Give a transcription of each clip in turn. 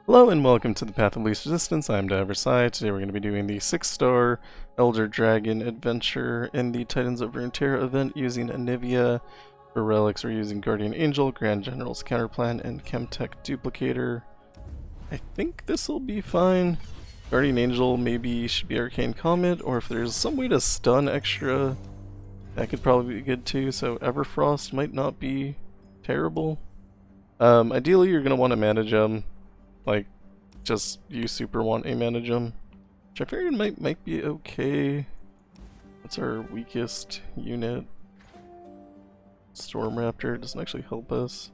Hello and welcome to the Path of Least Resistance. I'm Diverside. Today we're going to be doing the 6-star Elder Dragon adventure in the Titans of Runeterra event using Anivia. For Relics we're using Guardian Angel, Grand General's Counterplan, and Chemtech Duplicator. I think this will be fine. Guardian Angel maybe should be Arcane Comet, or if there's some way to stun extra, that could probably be good too, so Everfrost might not be terrible. Ideally you're going to want to manage them. Like, just you super want a manage them. Which I figured might be okay. That's our weakest unit. Storm Raptor doesn't actually help us.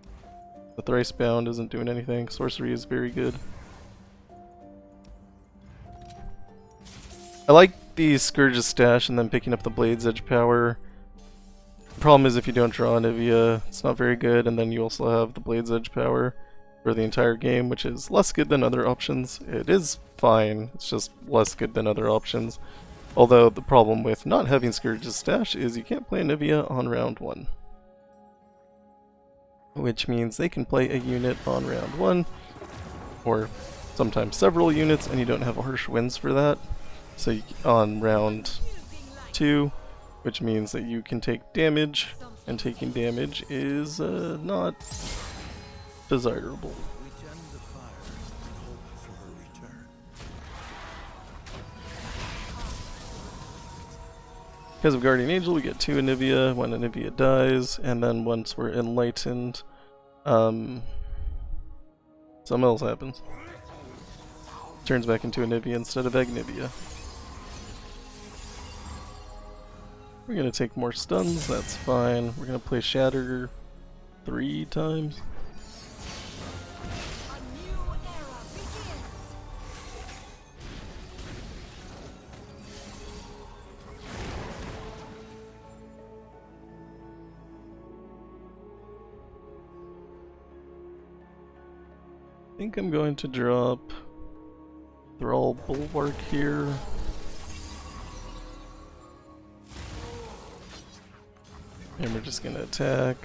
The Thrice Bound isn't doing anything. Sorcery is very good. I like the Scourge's stash and then picking up the Blade's Edge power. The problem is if you don't draw Anivia, it's not very good, and then you also have the Blade's Edge power for the entire game, which is less good than other options. It is fine, it's just less good than other options. Although the problem with not having Scourge's stash is you can't play Anivia on round 1. Which means they can play a unit on round 1, or sometimes several units, and you don't have harsh winds for that. So on round 2, which means that you can take damage, and taking damage is not desirable. Because of Guardian Angel, we get 2 Anivia when Anivia dies, and then once we're enlightened, something else happens. Turns back into Anivia instead of Agnivia. We're gonna take more stuns, that's fine. We're gonna play Shatter 3 times. I think I'm going to drop Thrall Bulwark here. And we're just gonna attack.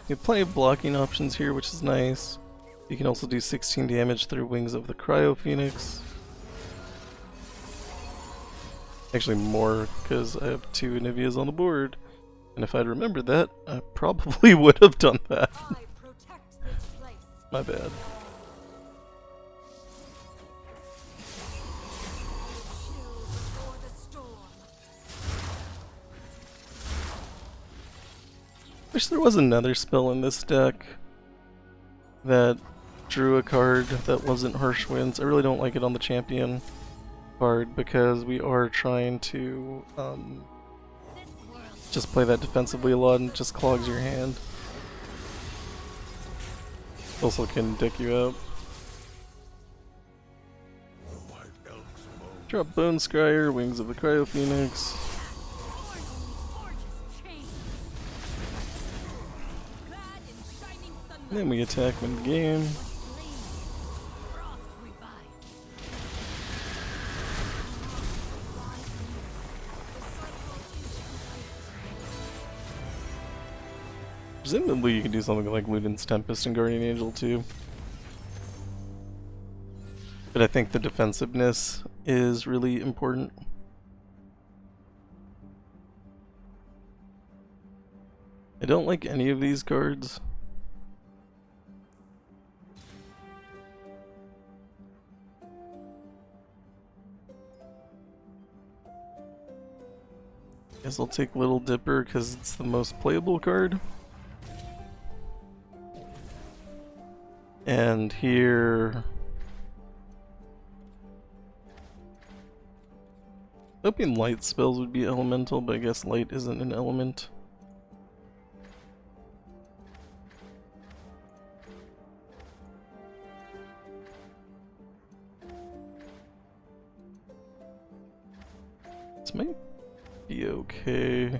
You have plenty of blocking options here, which is nice. You can also do 16 damage through Wings of the Cryo Phoenix. Actually more, because I have 2 Anivias on the board. And if I'd remembered that, I probably would have done that. My bad. Wish there was another spell in this deck that drew a card that wasn't Harsh Winds. I really don't like it on the champion card because we are trying to just play that defensively a lot and it just clogs your hand. Also can dick you out. Drop Bone Scryer, Wings of the Cryo Phoenix. And then we attack win the game. Presumably you can do something like Luden's Tempest and Guardian Angel too. But I think the defensiveness is really important. I don't like any of these cards. Guess I'll take Little Dipper because it's the most playable card. And here, hoping light spells would be elemental, but I guess light isn't an element. This might be okay.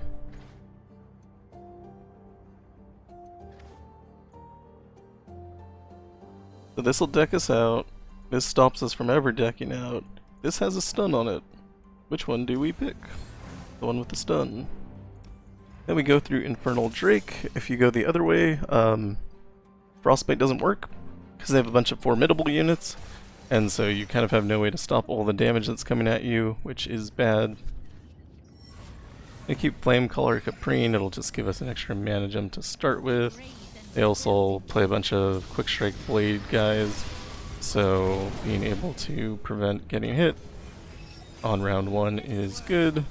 So this will deck us out. This stops us from ever decking out. This has a stun on it. Which one do we pick? The one with the stun. Then we go through Infernal Drake. If you go the other way, Frostbite doesn't work because they have a bunch of formidable units, and so you kind of have no way to stop all the damage that's coming at you, which is bad. They keep Flame Color Caprine, it'll just give us an extra mana gem to start with. They also play a bunch of Quick Strike Blade guys, so being able to prevent getting hit on round 1 is good.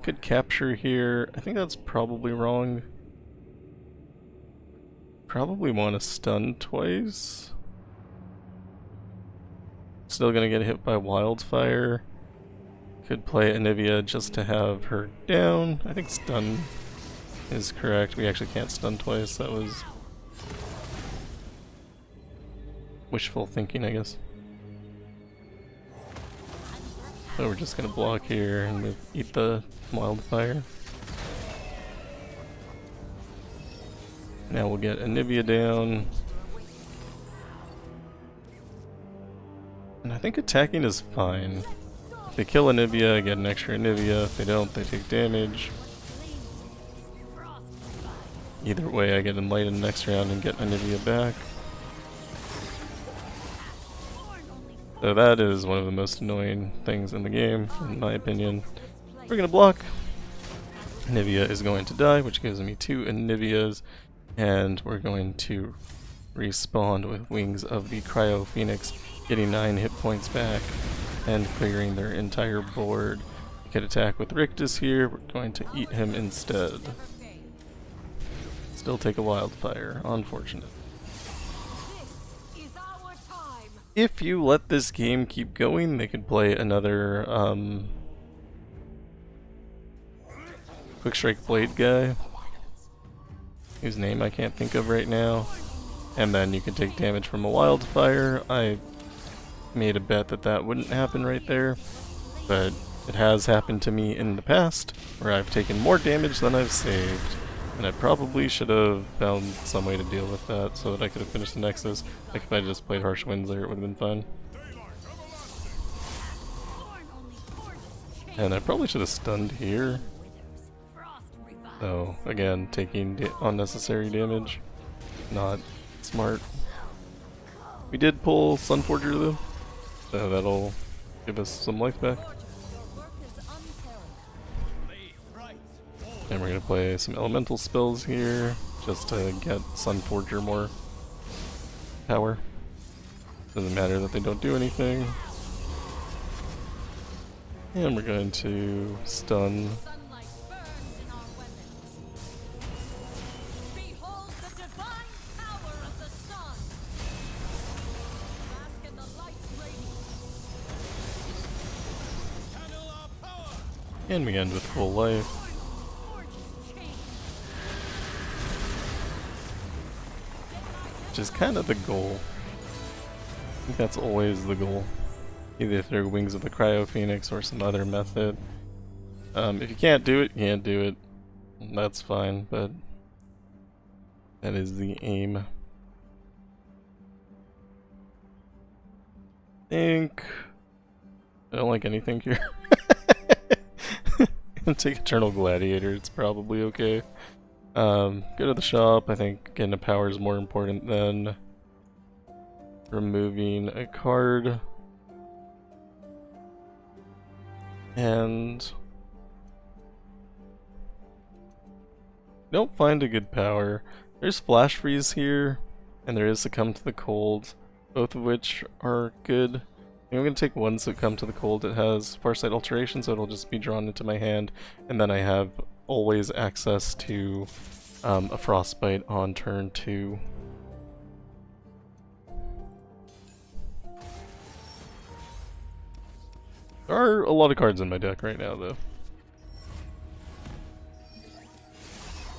Could capture here. I think that's probably wrong. Probably want to stun twice. Still gonna get hit by Wildfire. Could play Anivia just to have her down. I think stun is correct. We actually can't stun twice. That was wishful thinking, I guess. So we're just gonna block here and eat the Wildfire. Now we'll get Anivia down. And I think attacking is fine. If they kill Anivia, I get an extra Anivia. If they don't, they take damage. Either way, I get Enlightened next round and get Anivia back. So that is one of the most annoying things in the game, in my opinion. We're gonna block. Anivia is going to die, which gives me 2 Anivias, and we're going to respawn with Wings of the Cryo Phoenix, getting 9 hit points back and clearing their entire board. We could attack with Rictus here, we're going to eat him instead. Still take a Wildfire, unfortunate. If you let this game keep going, they could play another Quick Strike Blade guy, whose name I can't think of right now, and then you can take damage from a Wildfire. I made a bet that that wouldn't happen right there, but it has happened to me in the past, where I've taken more damage than I've saved, and I probably should have found some way to deal with that so that I could have finished the Nexus. Like if I just played Harsh Winds there, it would have been fun. And I probably should have stunned here. So again, taking unnecessary damage, not smart. We did pull Sunforger though, so that'll give us some life back. And we're gonna play some elemental spells here, just to get Sunforger more power. Doesn't matter that they don't do anything. And we're going to stun. And we end with full life. Which is kind of the goal. I think that's always the goal. Either through Wings of the Cryo Phoenix or some other method. If you can't do it, you can't do it. That's fine, but that is the aim. I don't like anything here. Take Eternal Gladiator, it's probably okay. Go to the shop. I think getting a power is more important than removing a card. And don't find a good power. There's Flash Freeze here, and there is Succumb to the Cold, both of which are good. I'm going to take one Succumb to the Cold. It has Farsight Alteration, so it'll just be drawn into my hand, and then I have always access to a Frostbite on turn 2. There are a lot of cards in my deck right now, though.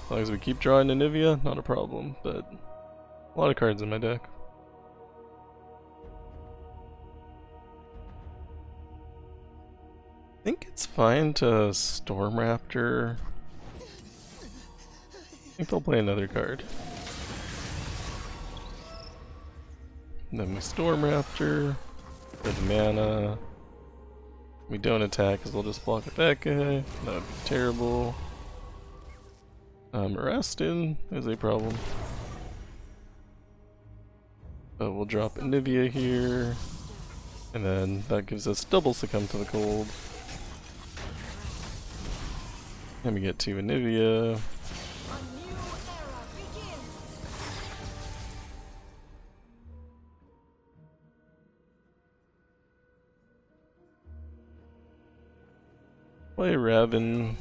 As long as we keep drawing Anivia, not a problem, but a lot of cards in my deck. I think it's fine to Storm Raptor. I think they'll play another card. And then we Storm Raptor for the mana. We don't attack because we'll just block with that guy. That would be terrible. Arrestin is a problem. We'll drop Anivia here, and then that gives us double Succumb to the Cold. And we get to Anivia. Play Raven.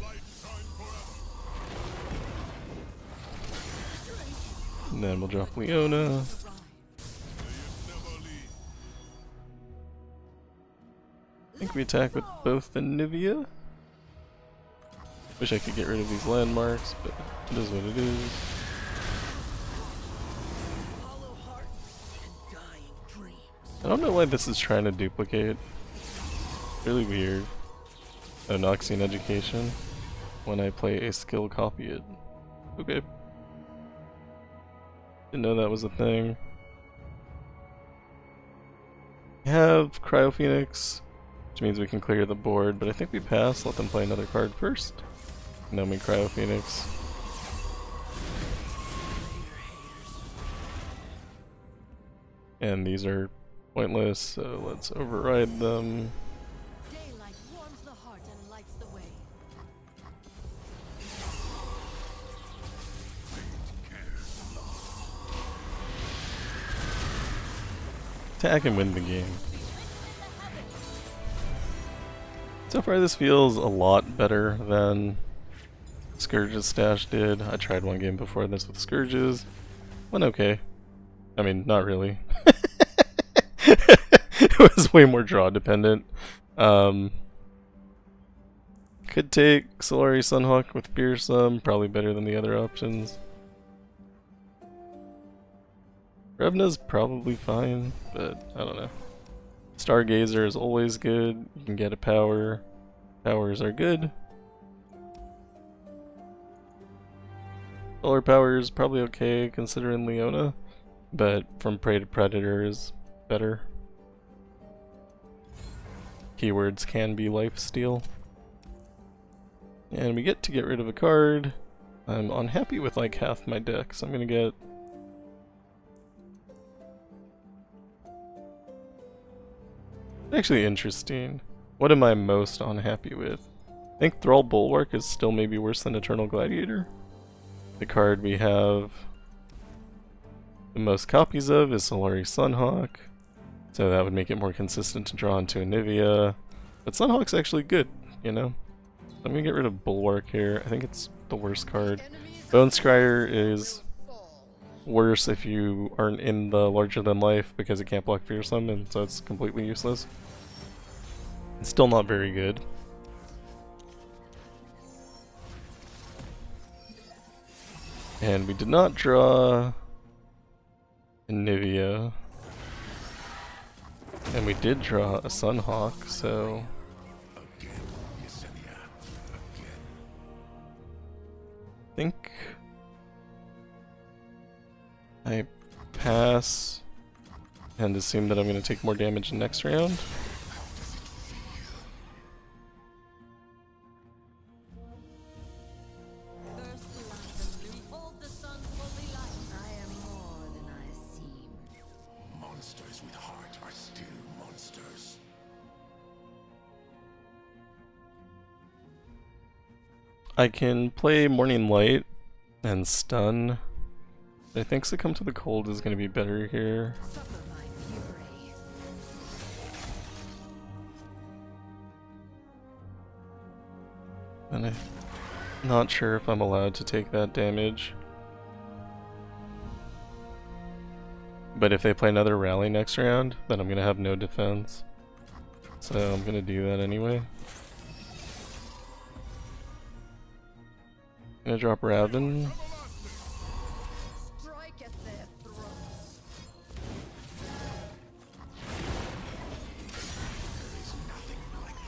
And then we'll drop Leona. I think we attack with both Anivia. Wish I could get rid of these landmarks, but it is what it is. I don't know why this is trying to duplicate. Really weird. Oh, Noxian Education. When I play a skill, copy it. Okay. Didn't know that was a thing. We have Cryo Phoenix, which means we can clear the board, but I think we pass, let them play another card first. And then we Cryo Phoenix. And these are pointless, so let's override them. Daylight warms the heart and lights the way. Attack and win the game. So far this feels a lot better than Scourge's stash did. I tried one game before this with Scourges. Went okay. I mean, not really. It was way more draw dependent. Could take Solari Sunhawk with Fearsome, probably better than the other options. Revna's probably fine, but I don't know. Stargazer is always good. You can get a power. Powers are good. Solar power is probably okay considering Leona, but from Prey to Predator is better. Keywords can be lifesteal. And we get to get rid of a card. I'm unhappy with like half my deck, so I'm gonna get actually interesting. What am I most unhappy with? I think Thrall Bulwark is still maybe worse than Eternal Gladiator. The card we have the most copies of is Solari Sunhawk, so that would make it more consistent to draw into Anivia. But Sunhawk's actually good, you know? I'm gonna get rid of Bulwark here. I think it's the worst card. Bone Scryer is worse if you aren't in the larger than life because it can't block Fearsome, and so it's completely useless. It's still not very good. And we did not draw Anivia. And we did draw a Sunhawk, so I think I pass and assume that I'm going to take more damage next round. I can play Morning Light and stun. I think Succumb to the Cold is going to be better here. And I'm not sure if I'm allowed to take that damage. But if they play another rally next round, then I'm going to have no defense. So I'm going to do that anyway. Gonna drop Raven.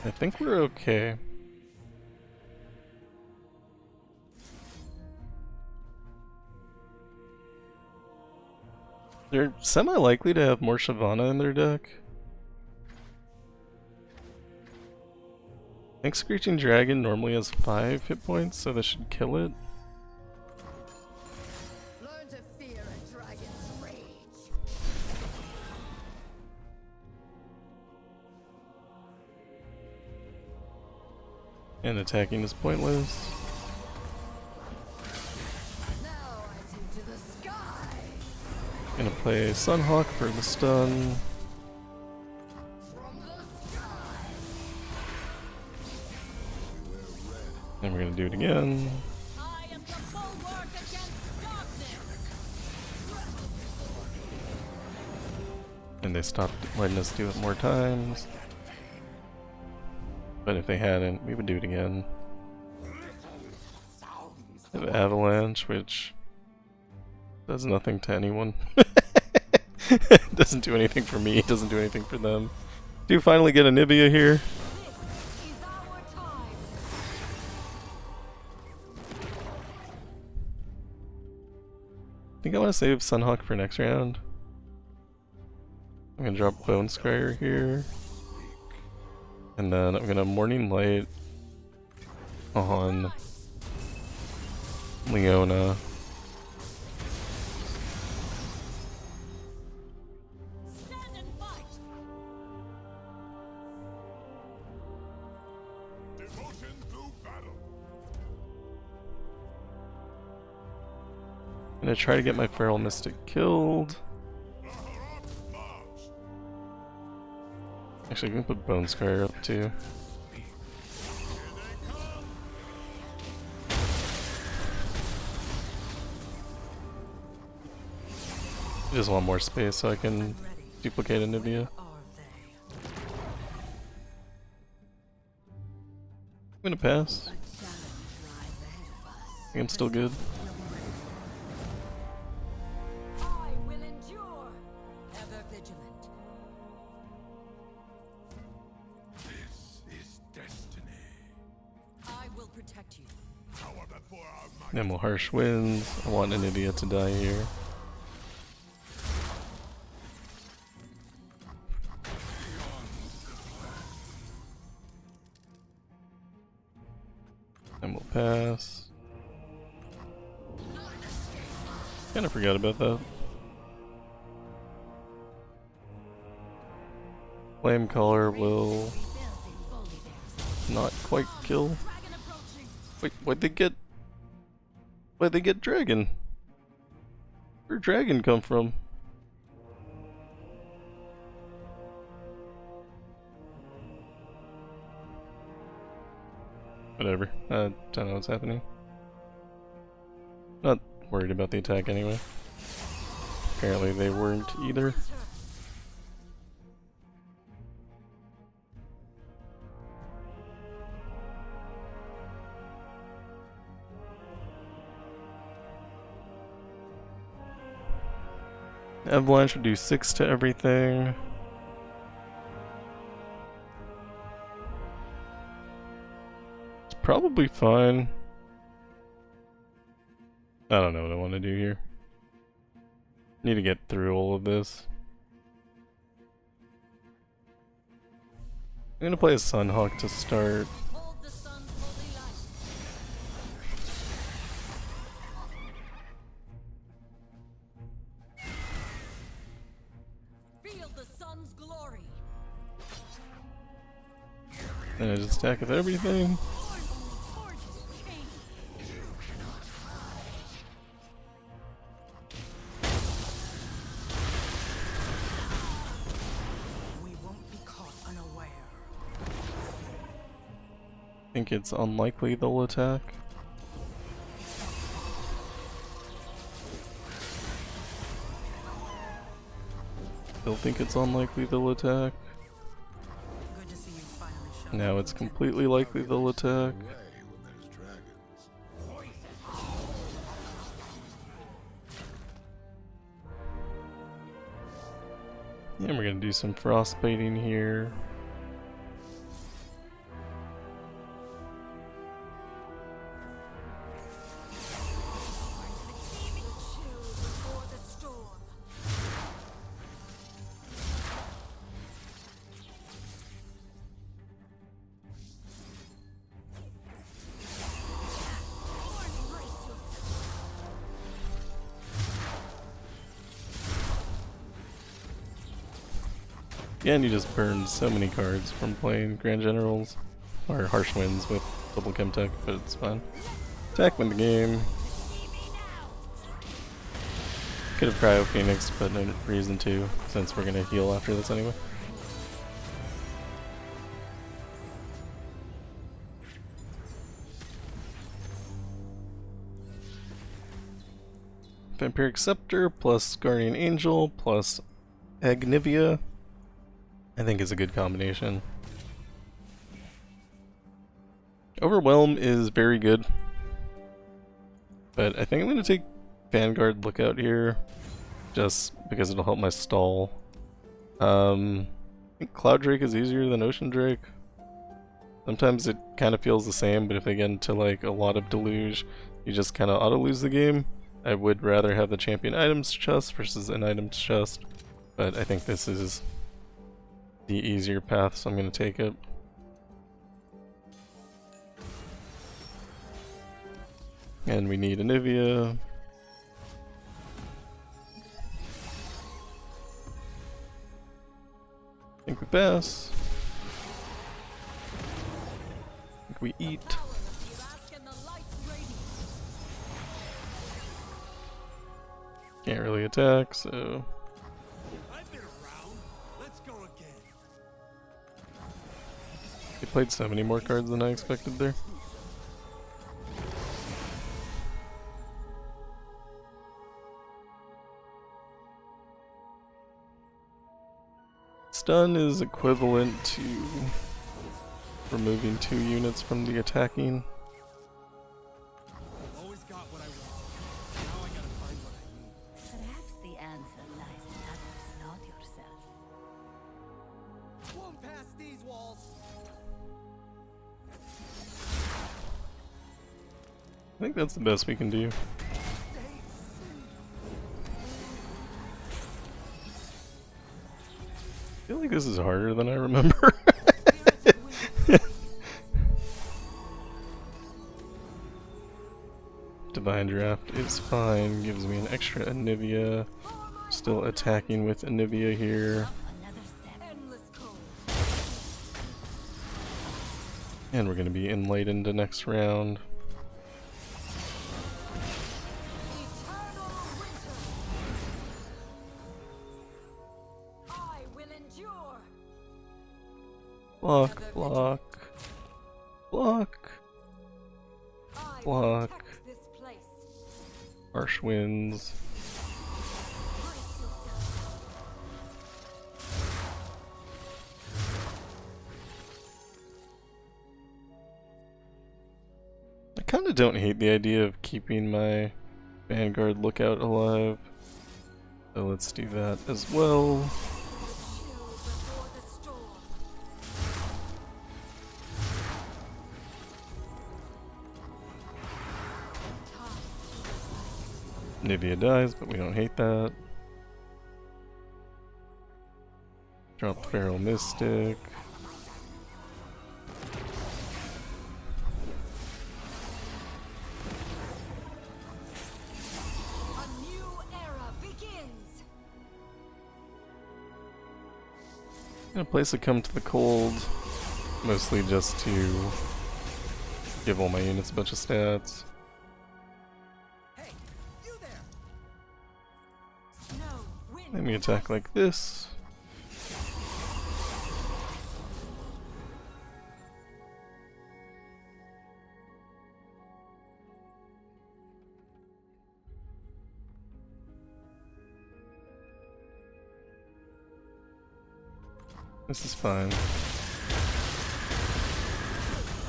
I think we're okay. They're semi-likely to have more Shyvana in their deck. I think Screeching Dragon normally has 5 hit points, so this should kill it. Learn to fear a dragon's rage. And attacking is pointless. Now I take to the sky. Gonna play Sunhawk for the stun. From the sky. And we're gonna do it again. I am the bulwark against darkness. And they stopped letting us do it more times. But if they hadn't, we would do it again. We have Avalanche, which does nothing to anyone. Doesn't do anything for me, doesn't do anything for them. Do you finally get Anivia here? This is our time. I think I want to save Sunhawk for next round. I'm gonna drop Bone Scryer here. And then I'm gonna Morning Light on Leona. Stand and fight. Devotion through battle. I'm gonna try to get my Feral Mystic killed. Actually, we can put Bone Scryer up too. I just want more space so I can duplicate Anivia. I'm gonna pass. I think I'm still good. I will endure. Ever vigilant. This is destiny. I will protect you. Power before our might. Then we'll Harsh Winds. I want Anivia to die here. And we'll pass. Kinda forgot about that. Flame Color will not quite kill. Dragon approaching. Wait, why'd they get Dragon? Where'd Dragon come from? Whatever. I don't know what's happening. Not worried about the attack anyway. Apparently they weren't either. Avalanche would do 6 to everything. It's probably fine. I don't know what I want to do here. Need to get through all of this. I'm gonna play a Sunhawk to start. Hold the sun's holy light. Feel the sun's glory. Then I just attack with everything. Gorgeous change. We won't be caught unaware. I think it's unlikely they'll attack. Still think it's unlikely they'll attack. Good to see you finally show. Now it's completely likely they'll attack. Way when there's dragons. And we're gonna do some frostbiting here. Chill before the storm. Brace yourself. Again, you just burn so many cards from playing Grand Generals or Harsh Winds with double Chemtech, but it's fine. Attack win the game. Could have Cryo Phoenix, but no reason to, since we're gonna heal after this anyway. Vampiric Scepter plus Guardian Angel plus Anivia, I think is a good combination. Overwhelm is very good, but I think I'm going to take Vanguard Lookout here, just because it'll help my stall. I think Cloud Drake is easier than Ocean Drake. Sometimes it kind of feels the same, but if they get into like a lot of Deluge, you just kind of auto-lose the game. I would rather have the champion items chest versus an items chest, but I think this is the easier path, so I'm going to take it. And we need Anivia. I think we pass. I think we eat. Can't really attack, so I've been around. Let's go again. they played so many more cards than I expected there. Stun is equivalent to removing 2 units from the attacking. Always got what I want. Now I gotta find what I need. Perhaps the answer lies in others, not yourself. Won't pass these walls. I think that's the best we can do. I feel like this is harder than I remember. Divine Draft is fine, gives me an extra Anivia. Still attacking with Anivia here. Another step. Endless cold. And we're going to be enlightened the next round. Eternal winter. I will endure. Block, block, block, I Block. will protect this place. harsh winds. Brace yourself. I kind of don't hate the idea of keeping my Vanguard Lookout alive. So let's do that as well. Chill before the storm. Anivia dies, but we don't hate that. Drop Feral Mystic. A new era begins. I'm gonna place a Come to the Cold, mostly just to give all my units a bunch of stats. Hey, you there. Snow, wind, Let me attack like this. This is fine.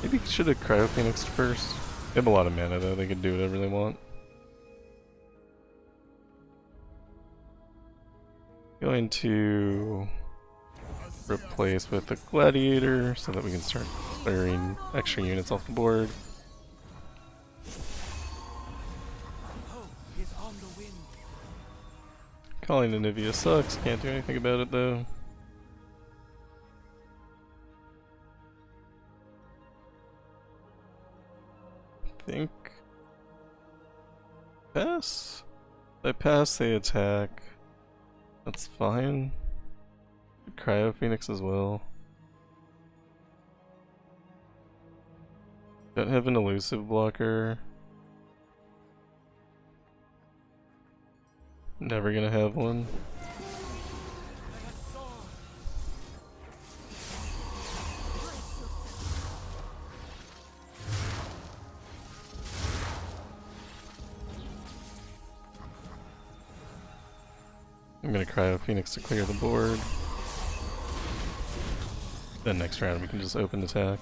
Maybe should have Cryo Phoenixed first. They have a lot of mana though, they can do whatever they want. Going to replace with a Gladiator so that we can start clearing extra units off the board. Hope is on the wind. Calling Anivia sucks, can't do anything about it though. Think pass? If I pass, they attack. That's fine. Cryo Phoenix as well. Don't have an elusive blocker. Never gonna have one. I'm gonna Cryo Phoenix to clear the board. Then next round we can just open attack.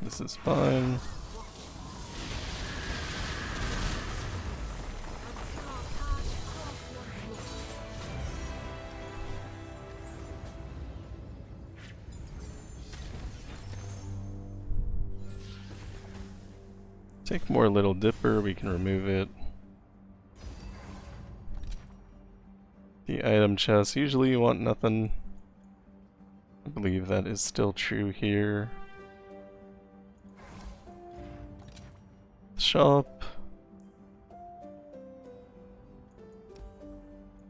This is fine. Take more Little Dipper, we can remove it. The item chest, usually you want nothing. I believe that is still true here. Shop.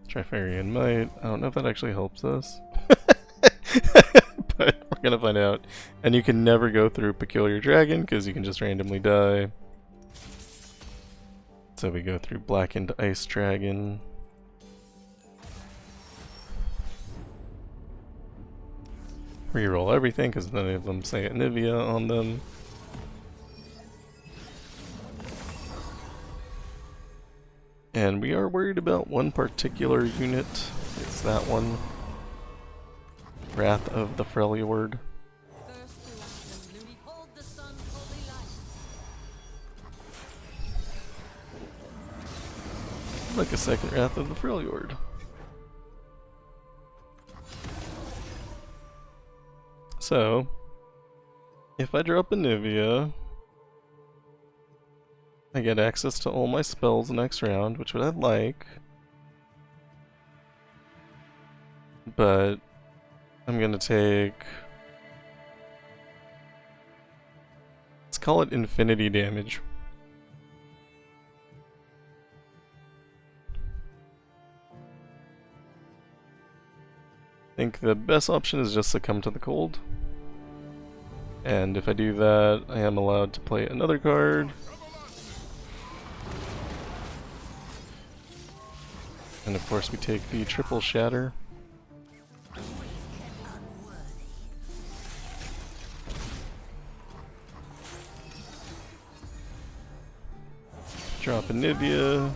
Trifarian Might. I don't know if that actually helps us. But we're gonna find out. And you can never go through Peculiar Dragon because you can just randomly die. So we go through Blackened Ice Dragon. Reroll everything because none of them say Anivia on them. And we are worried about one particular unit. It's that one. Wrath of the Freljord. Behold the sun's holy light. Like a second Wrath of the Freljord. So, if I drop Anivia, I get access to all my spells next round, which I'd like. But I'm gonna take... let's call it infinity damage. I think the best option is just succumb to the cold. And if I do that, I am allowed to play another card. And of course we take the triple shatter. Drop Anivia.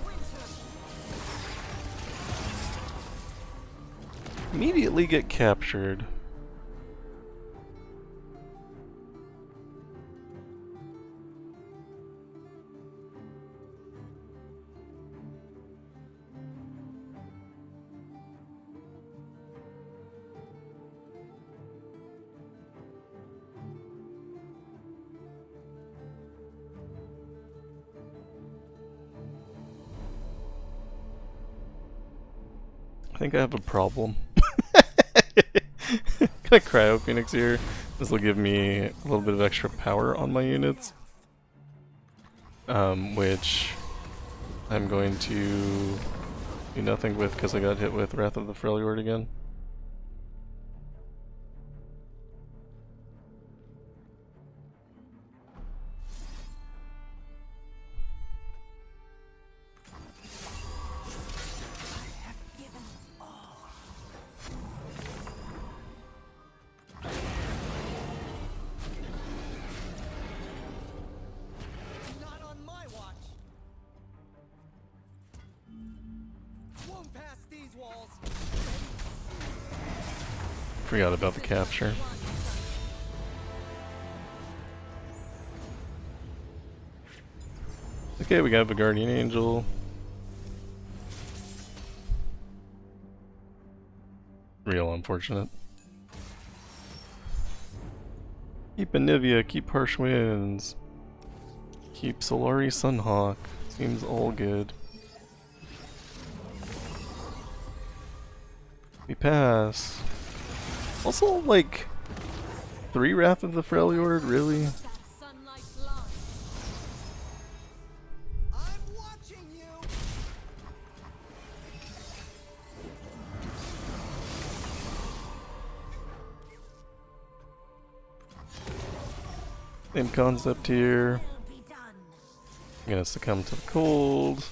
Immediately get captured. I think I have a problem. Gonna Cryo Phoenix here. This will give me a little bit of extra power on my units. Which I'm going to do nothing with because I got hit with Wrath of the Freljord again. Forgot about the capture. Okay, we got a Guardian Angel. Real unfortunate. Keep Anivia, keep Harsh Winds. Keep Solari Sunhawk. Seems all good. We pass. Also, like, 3 Wrath of the Freljord, really? Sunlight light. I'm watching you. Same concept here. Will be done. I'm gonna succumb to the cold.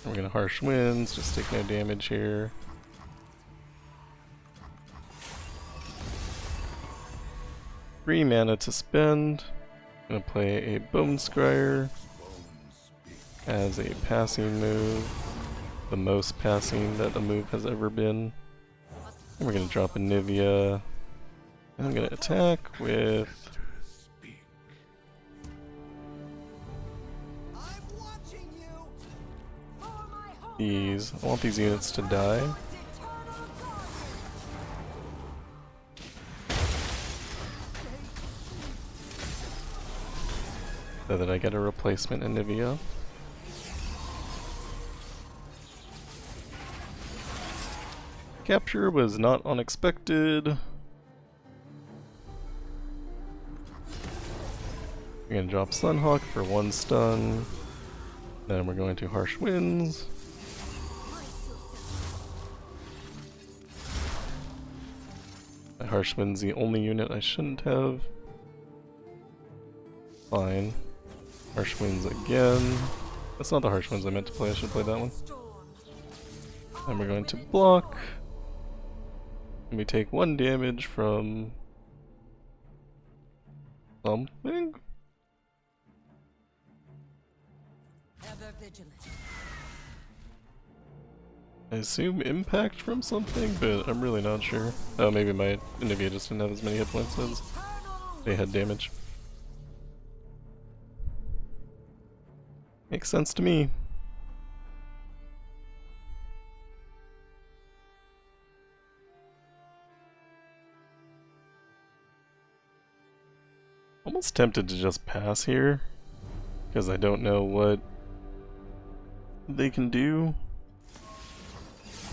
We're gonna harsh winds, just take no damage here. 3 mana to spend. Gonna play a Bone Scryer as a passing move. The most passing that a move has ever been. And we're gonna drop Anivia. And I'm gonna attack with these. I want these units to die. So that I get a replacement Anivia. Capture was not unexpected. We're gonna drop Sunhawk for 1 stun. Then we're going to Harsh Winds. My Harsh Wind's the only unit I shouldn't have. Fine. Harsh Winds again. That's not the Harsh Winds I meant to play, I should play that one. And we're going to block. And we take 1 damage from something? Ever vigilant. I assume impact from something, but I'm really not sure. Oh, maybe my Anivia just didn't have as many hit points as they had damage. Makes sense to me. Almost tempted to just pass here, because I don't know what they can do.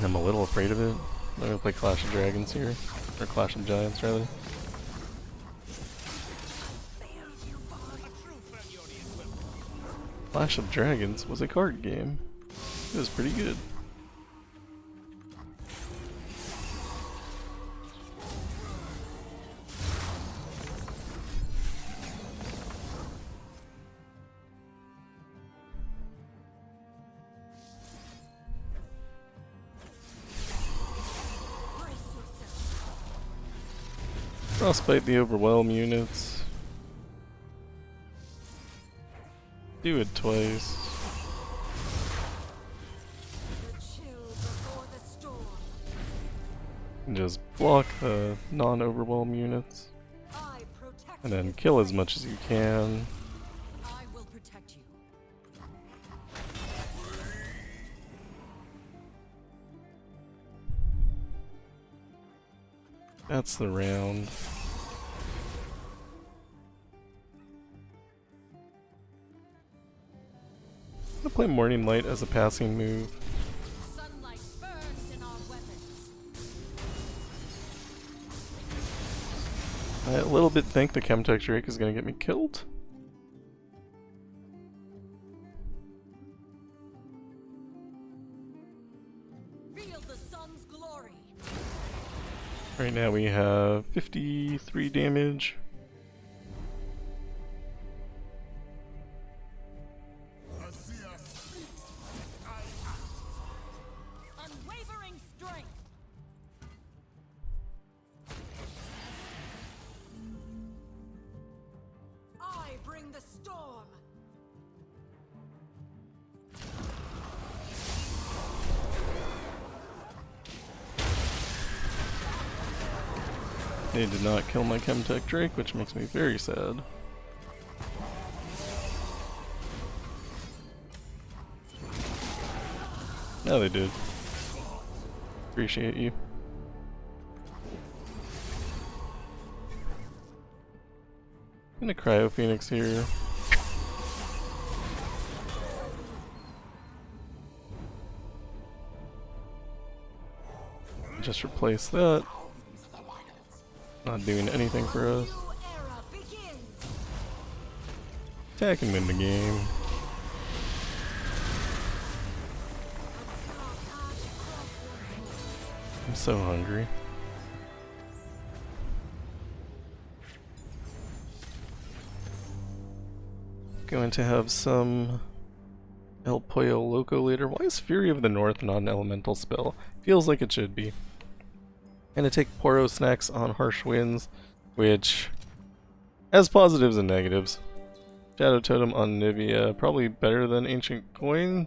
I'm a little afraid of it. I'm gonna play Clash of Dragons here, or Clash of Giants rather. Clash of Dragons was a card game. It was pretty good. Frostbite the Overwhelm units. Do it twice. And just block the non-Overwhelm units. And then kill as much as you can. I will protect you. That's the round. I'm gonna play Morning Light as a passing move. Sunlight burns in our weapons. I a little bit think the Chemtech Drake is gonna get me killed. Feel the sun's glory. Right now we have 53 damage. Unwavering strength. I bring the storm. They did not kill my Chemtech Drake, which makes me very sad. No, they did. Appreciate you. I'm gonna Cryo Phoenix here. Just replace that. Not doing anything for us. New era begins. Attack and win the game. I'm so hungry. going to have some El Pollo Loco later. Why is Fury of the North not an elemental spell? Feels like it should be. Gonna take Poro Snacks on Harsh Winds, which has positives and negatives. Shadow Totem on Anivia, probably better than Ancient Coin.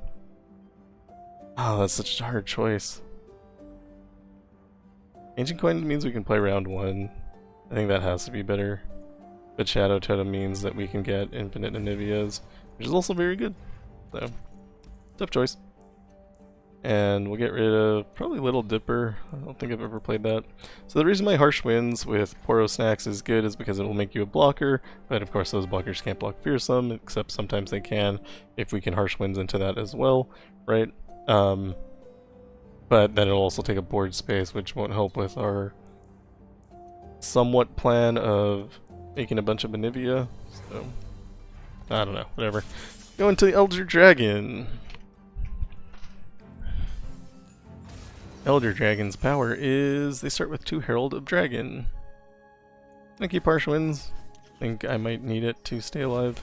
Oh, that's such a hard choice. Ancient Coin means we can play round 1. I think that has to be better. But Shadow Totem means that we can get infinite Anivias, which is also very good. So, tough choice. And we'll get rid of probably Little Dipper. I don't think I've ever played that. So the reason my Harsh Winds with Poro Snacks is good is because it will make you a blocker, but of course those blockers can't block Fearsome, except sometimes they can if we can Harsh Winds into that as well, right? But then it'll also take up board space, which won't help with our somewhat plan of making a bunch of Anivia. So, I don't know, whatever. Going to the Elder Dragon. Elder Dragon's power is they start with 2 Herald of Dragon. I keep Harsh Winds. I think I might need it to stay alive.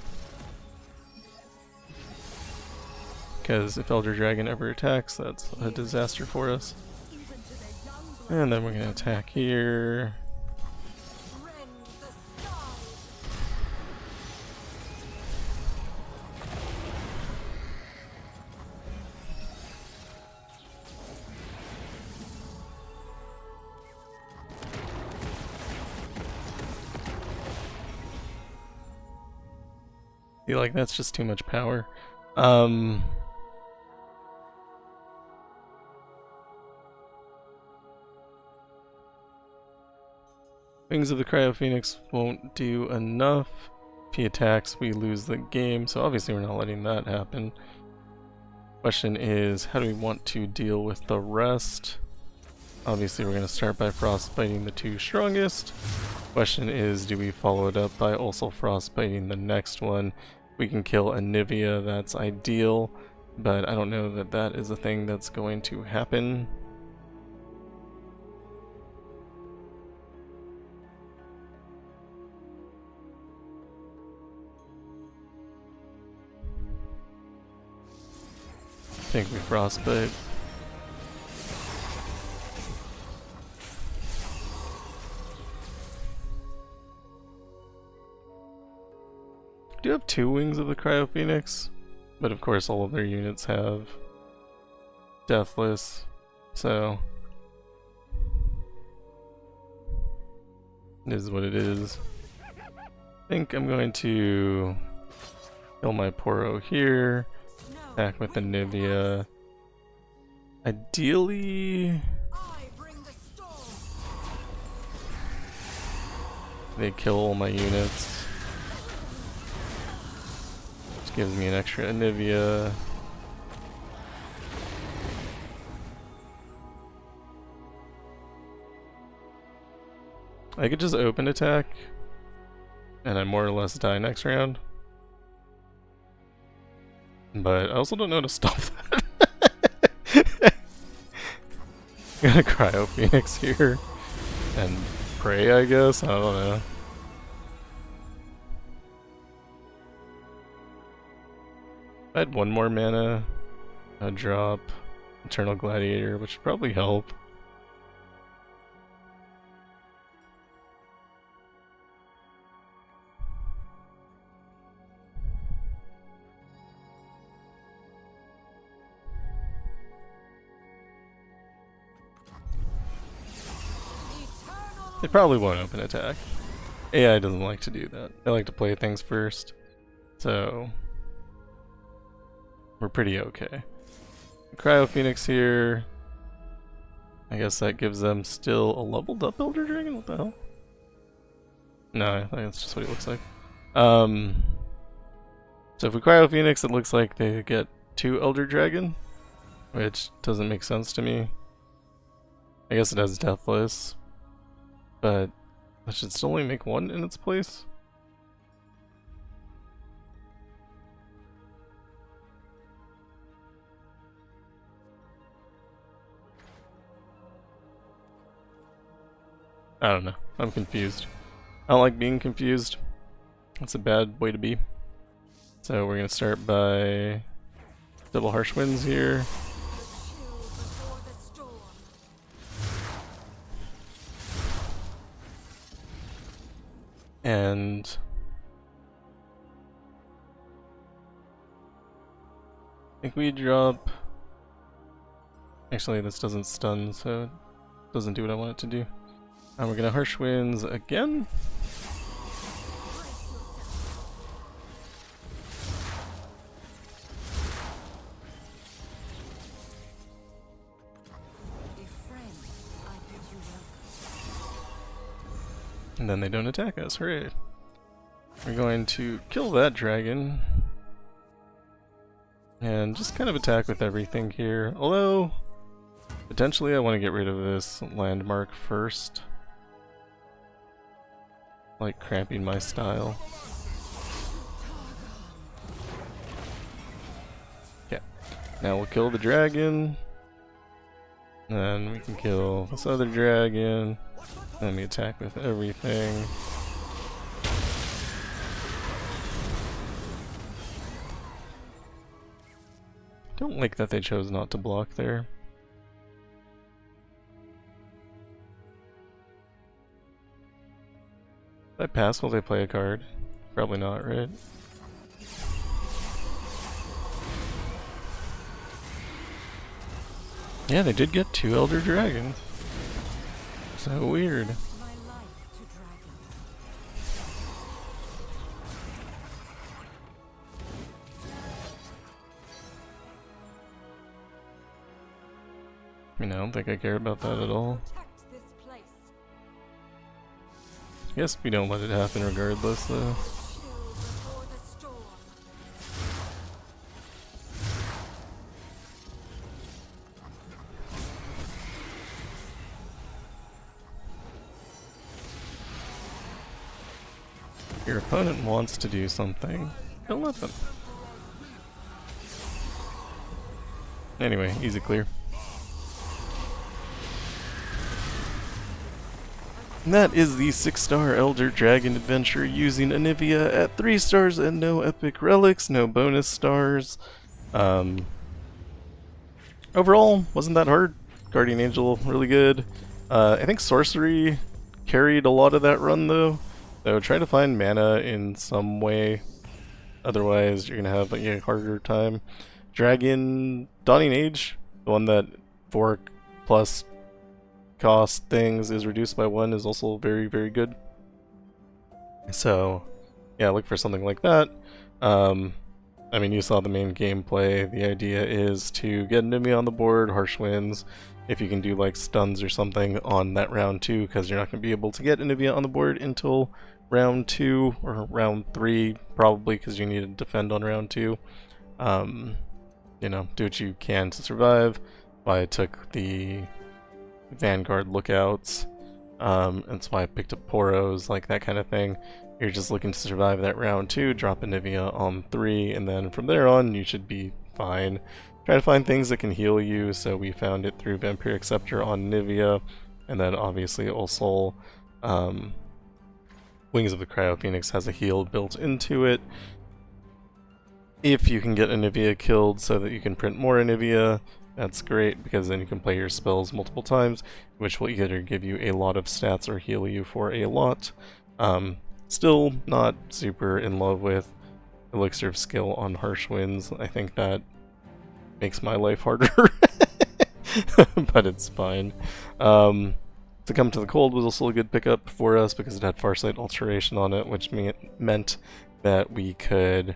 Because if Elder Dragon ever attacks, that's a disaster for us. And then we're going to attack here. Feel like that's just too much power. Wings of the Cryo Phoenix won't do enough. If he attacks, we lose the game, so obviously we're not letting that happen. Question is, how do we want to deal with the rest? Obviously we're going to start by frostbiting the 2 strongest. Question is, do we follow it up by also frostbiting the next one? We can kill Anivia, that's ideal, but I don't know that that is a thing that's going to happen. I think we frostbite. Do have 2 Wings of the Cryo Phoenix, but of course all of their units have Deathless, so it is what it is. I think I'm going to kill my Poro here, attack with Anivia. Ideally, they kill all my units. Gives me an extra Anivia. I could just open attack and I more or less die next round. But I also don't know how to stop that. Got a Cryo Phoenix here and pray, I guess. I don't know. I had 1 more mana, a drop, Eternal Gladiator, which would probably help. They probably won't open attack. AI doesn't like to do that. They like to play things first. So we're pretty okay. Cryo Phoenix here. I guess that gives them still a leveled up Elder Dragon? What the hell? No, I think that's just what he looks like. So if we Cryo Phoenix, it looks like they get 2 Elder Dragon, which doesn't make sense to me. I guess it has Deathless, but that should still only make 1 in its place. I don't know. I'm confused. I don't like being confused. That's a bad way to be. So we're gonna start by double harsh winds here. Chill before the storm. And I think we drop. Actually, this doesn't stun, so it doesn't do what I want it to do. And we're gonna harsh winds again. And then they don't attack us, hooray. We're going to kill that dragon. And just kind of attack with everything here. Although, potentially I want to get rid of this landmark first. Like cramping my style. Okay, now we'll kill the dragon. Then we can kill this other dragon. Then we attack with everything. Don't like that they chose not to block there. Did I pass while they play a card? Probably not, right? Yeah, they did get 2 Elder Dragons. So weird. My life to dragons. I mean, I don't think I care about that at all. Protect this place. I guess we don't let it happen regardless, though. Chill before the storm. Your opponent wants to do something. Don't let them. Anyway, easy clear. And that is the 6-star Elder Dragon adventure using Anivia at 3 stars and no epic relics, no bonus stars. Overall, wasn't that hard. Guardian Angel, really good. I think Sorcery carried a lot of that run though. So try to find mana in some way. Otherwise, you're gonna have a harder time. Dragon Dawning Age, the one that 4 plus cost things is reduced by 1, is also very, very good. So, yeah, look for something like that. I mean, you saw the main gameplay. The idea is to get Anivia on the board, harsh winds. If you can do like stuns or something on that round 2, because you're not going to be able to get Anivia on the board until round 2 or round 3, probably, because you need to defend on round 2. You know, do what you can to survive. Why I took the Vanguard lookouts. That's why I picked up Poros, like that kind of thing. You're just looking to survive that round 2, drop Anivia on 3, and then from there on you should be fine. Try to find things that can heal you, so we found it through Vampiric Scepter on Anivia, and then obviously also Wings of the Cryo Phoenix has a heal built into it. If you can get Anivia killed so that you can print more Anivia, that's great, because then you can play your spells multiple times, which will either give you a lot of stats or heal you for a lot. Still not super in love with Elixir of Skill on Harsh Winds. I think that makes my life harder, but it's fine. To Come to the Cold was also a good pickup for us because it had Farsight Alteration on it, which meant that we could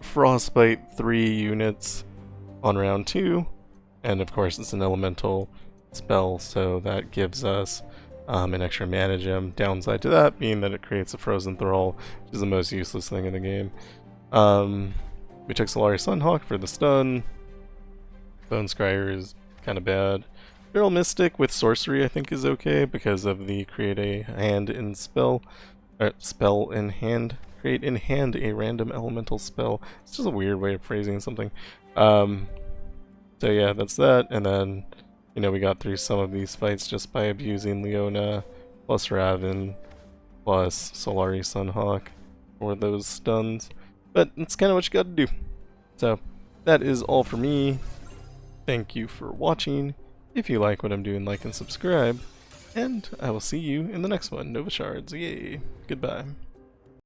Frostbite 3 units on round 2, and of course it's an elemental spell, so that gives us an extra mana gem. Downside to that being that it creates a Frozen Thrall, which is the most useless thing in the game. We took Solari Sunhawk for the stun. Bone Scryer is kind of bad. Feral Mystic with Sorcery I think is okay because of the create a hand in spell, spell in hand. Create in hand a random elemental spell. It's just a weird way of phrasing something. So yeah, that's that. And then, you know, we got through some of these fights just by abusing Leona plus Raven plus Solari Sunhawk for those stuns. But that's kind of what you got to do. So that is all for me. Thank you for watching. If you like what I'm doing, like and subscribe. And I will see you in the next one. Nova Shards. Yay. Goodbye.